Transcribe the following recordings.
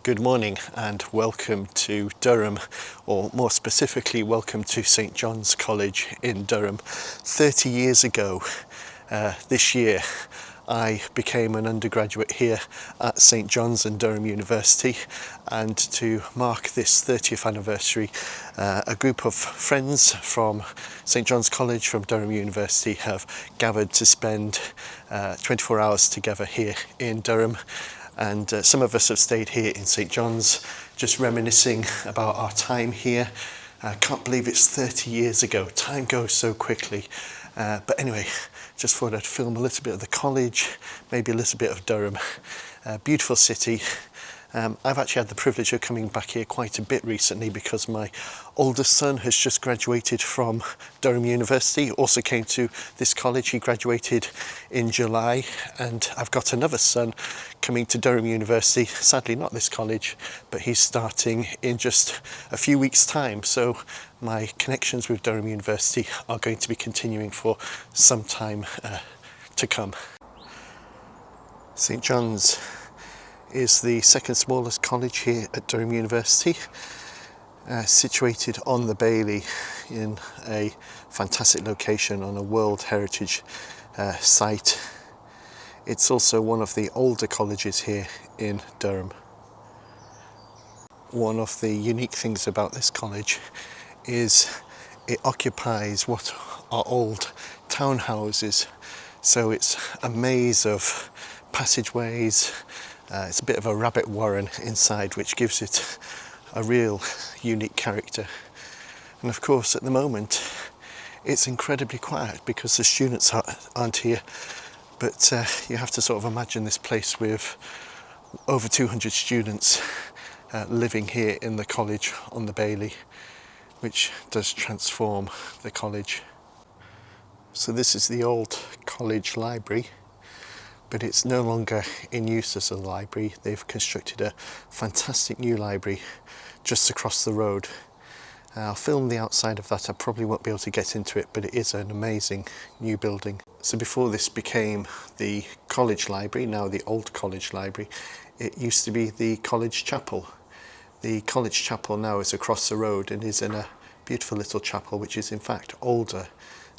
Good morning and welcome to Durham, or more specifically welcome to St John's College in Durham. 30 years ago this year I became an undergraduate here at St John's and Durham University, and to mark this 30th anniversary a group of friends from St John's College from Durham University have gathered to spend 24 hours together here in Durham. And some of us have stayed here in St John's, just reminiscing about our time here. I can't believe it's 30 years ago. Time goes so quickly. But anyway, just thought I'd film a little bit of the college, maybe a little bit of Durham. Beautiful city. I've actually had the privilege of coming back here quite a bit recently because my oldest son has just graduated from Durham University, also came to this college. He graduated in July, and I've got another son coming to Durham University, sadly not this college, but he's starting in just a few weeks' time. So my connections with Durham University are going to be continuing for some time to come. St John's is the second smallest college here at Durham University, situated on the Bailey in a fantastic location on a World Heritage Site. It's also one of the older colleges here in Durham. One of the unique things about this college is it occupies what are old townhouses, so it's a maze of passageways. It's a bit of a rabbit warren inside, which gives it a real unique character. And of course at the moment it's incredibly quiet because the students aren't here, but you have to sort of imagine this place with over 200 students living here in the college on the Bailey, which does transform the college. So this is the old college library, but it's no longer in use as a library. They've constructed a fantastic new library just across the road. I'll film the outside of that. I probably won't be able to get into it, but it is an amazing new building. So before this became the college library, now the old college library, it used to be the college chapel. The college chapel now is across the road and is in a beautiful little chapel, which is in fact older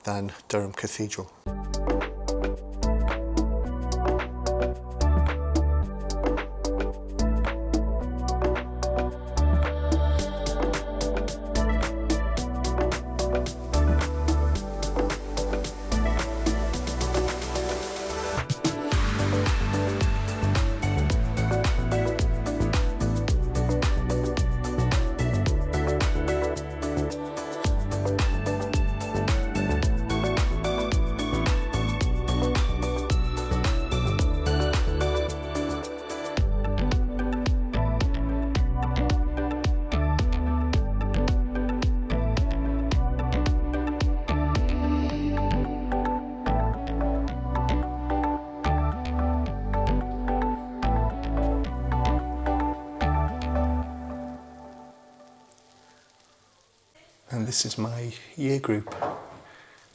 than Durham Cathedral. And this is my year group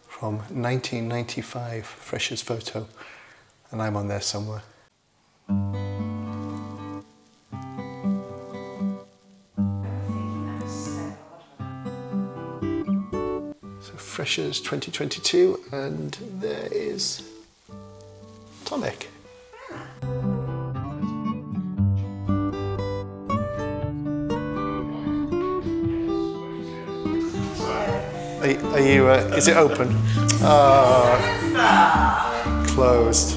from 1995, freshers photo, and I'm on there somewhere. So freshers 2022, and there is Tomek. Are you, is it open? Closed.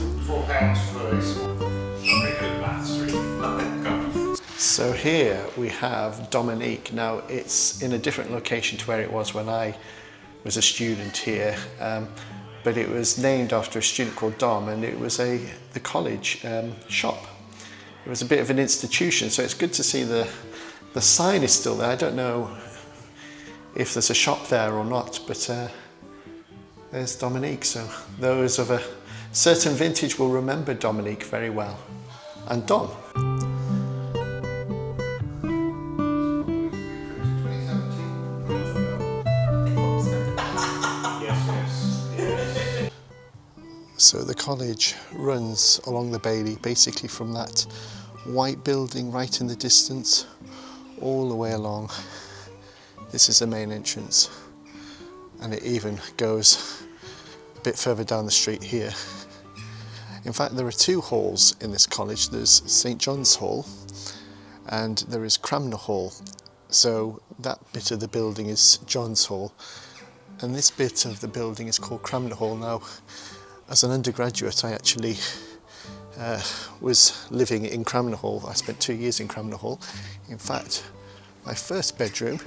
So here we have Dominique. Now it's in a different location to where it was when I was a student here, but it was named after a student called Dom, and it was the college shop. It was a bit of an institution, so it's good to see the sign is still there. I don't know if there's a shop there or not, but there's Dominique. So those of a certain vintage will remember Dominique very well, and Dom. So the college runs along the Bailey, basically from that white building right in the distance, all the way along. This is the main entrance, and it even goes a bit further down the street here. In fact, there are two halls in this college. There's St John's Hall and there is Cranmer Hall. So that bit of the building is John's Hall, and this bit of the building is called Cranmer Hall. Now, as an undergraduate, I actually was living in Cranmer Hall. I spent 2 years in Cranmer Hall. In fact, my first bedroom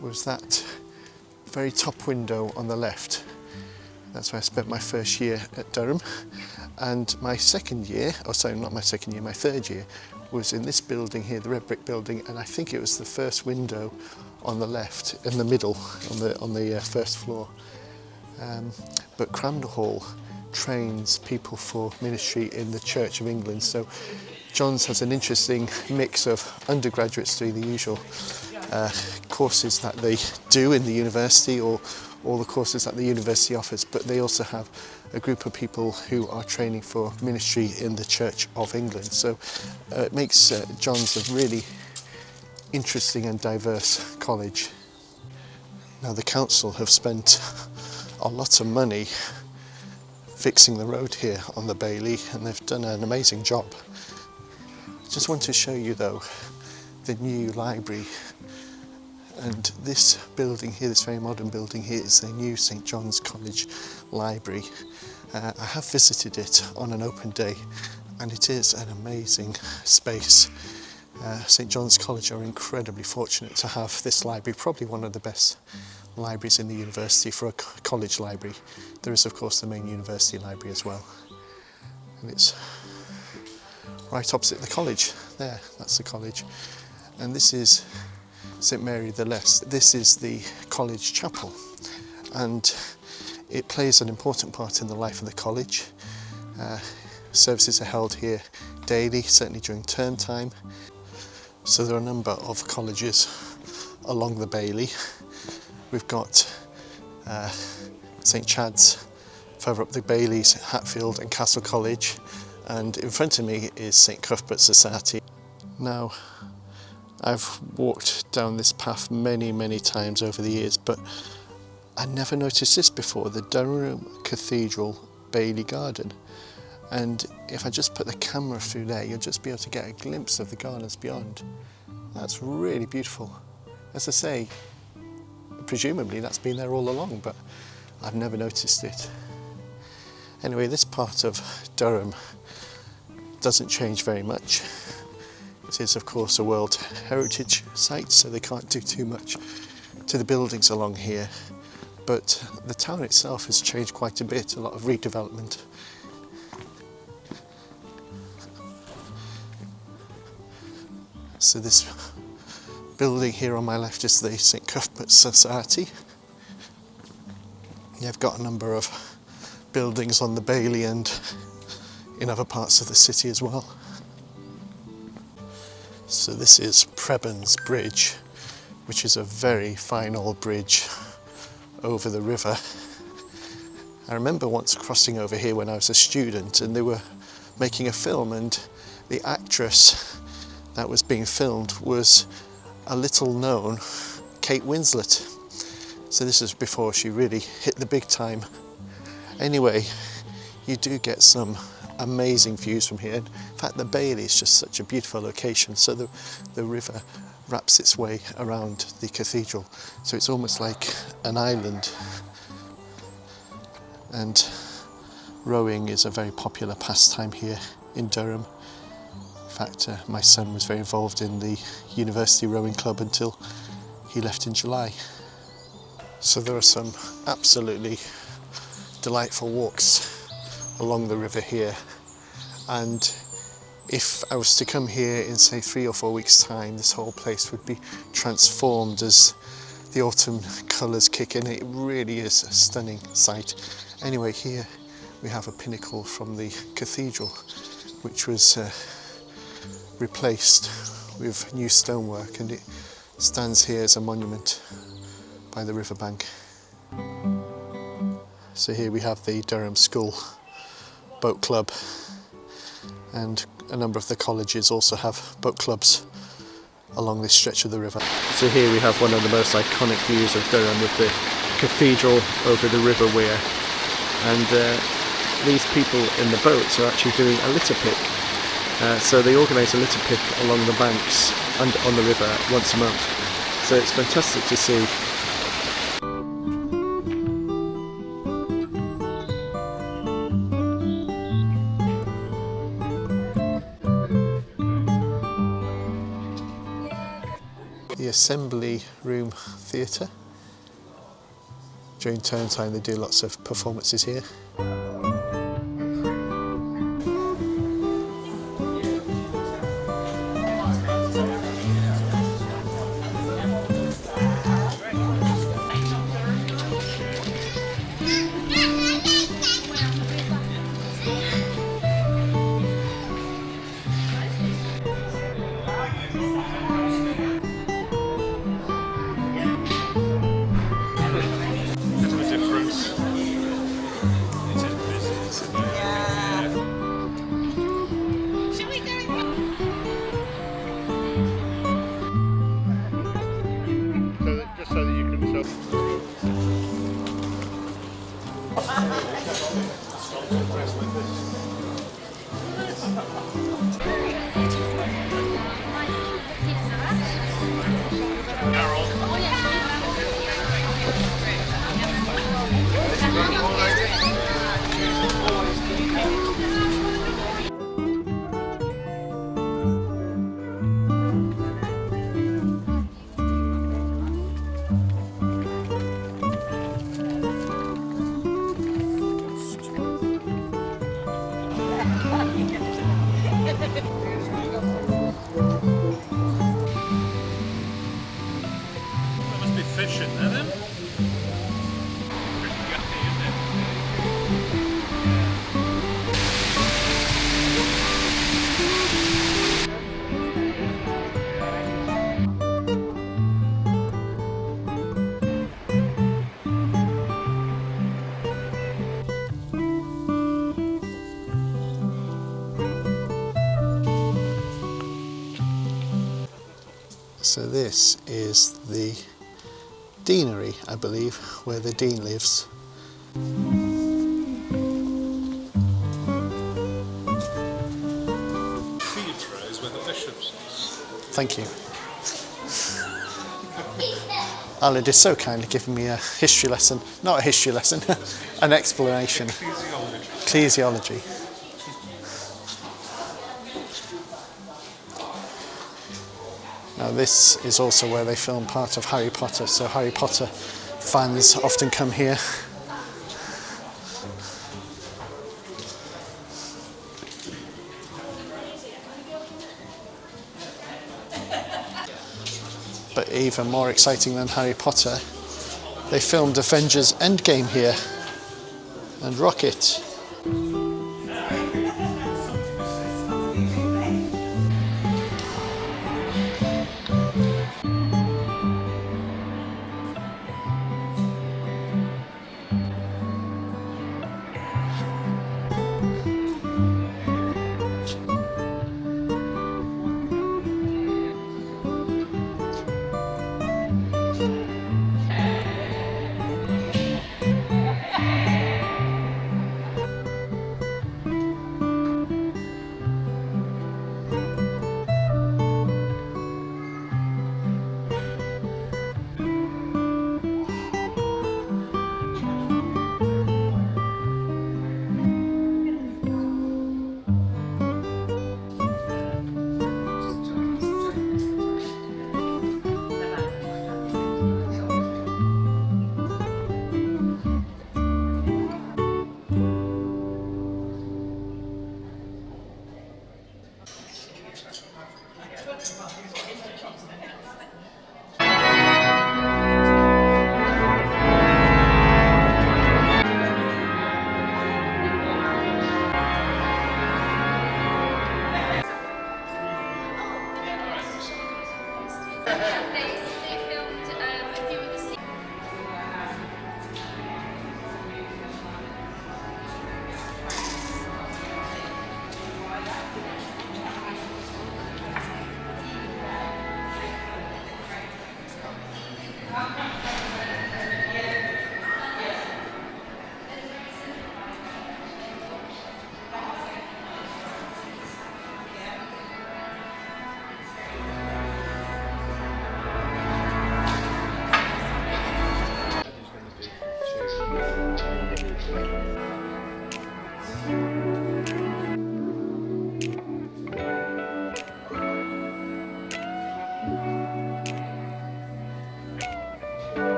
was that very top window on the left. That's where I spent my first year at Durham. And my second year, oh sorry, not my second year, my third year, was in this building here, the red brick building, and I think it was the first window on the left, in the middle, on the first floor. But Cranmer Hall trains people for ministry in the Church of England. So John's has an interesting mix of undergraduates doing the usual courses that they do in the university, or all the courses that the university offers, but they also have a group of people who are training for ministry in the Church of England. So it makes John's a really interesting and diverse college. Now, the council have spent a lot of money fixing the road here on the Bailey, and they've done an amazing job. Just want to show you though the new library, and this building here, this very modern building here, is the new St John's College Library. I have visited it on an open day, and it is an amazing space. St John's College are incredibly fortunate to have this library, probably one of the best libraries in the university for a college library. There is of course the main university library as well, and it's right opposite the college there. That's the college, and this is St Mary the Less. This is the college chapel, and it plays an important part in the life of the college. Services are held here daily, certainly during term time. So there are a number of colleges along the Bailey. We've got St Chad's further up the Bailey's, Hatfield and Castle College, and in front of me is St Cuthbert's Society. Now, I've walked down this path many times over the years, but I never noticed this before, the Durham Cathedral Bailey Garden. And if I just put the camera through there, you'll just be able to get a glimpse of the gardens beyond. That's really beautiful. As I say, presumably that's been there all along, but I've never noticed it. Anyway, this part of Durham doesn't change very much. It is of course a World Heritage Site, so they can't do too much to the buildings along here. But the town itself has changed quite a bit, a lot of redevelopment. So this building here on my left is the St Cuthbert's Society. You've got a number of buildings on the Bailey and in other parts of the city as well. So this is Prebends Bridge, which is a very fine old bridge over the river. I remember once crossing over here when I was a student, and they were making a film, and the actress that was being filmed was a little known Kate Winslet. So this is before she really hit the big time. Anyway, you do get some amazing views from here. In fact, the Bailey is just such a beautiful location. So the river wraps its way around the cathedral, so it's almost like an island. And rowing is a very popular pastime here in Durham. In fact, my son was very involved in the university rowing club until he left in July. So there are some absolutely delightful walks along the river here, and if I was to come here in say 3 or 4 weeks' time, this whole place would be transformed as the autumn colours kick in. It really is a stunning sight. Anyway, here we have a pinnacle from the cathedral, which was replaced with new stonework, and it stands here as a monument by the riverbank. So here we have the Durham School Boat Club, and a number of the colleges also have book clubs along this stretch of the river. So here we have one of the most iconic views of Durham with the cathedral over the river weir, and these people in the boats are actually doing a litter pick. So they organise a litter pick along the banks and on the river once a month. So it's fantastic to see. The Assembly Room Theatre. During term time they do lots of performances here. So that you can fish in there then? So this is the deanery, I believe, where the dean lives. Cathedral is where the bishops. Thank you. Alan is so kind of giving me a history lesson. Not a history lesson, an explanation. Ecclesiology. Now this is also where they filmed part of Harry Potter, so Harry Potter fans often come here. But even more exciting than Harry Potter, they filmed Avengers Endgame here, and Rocket.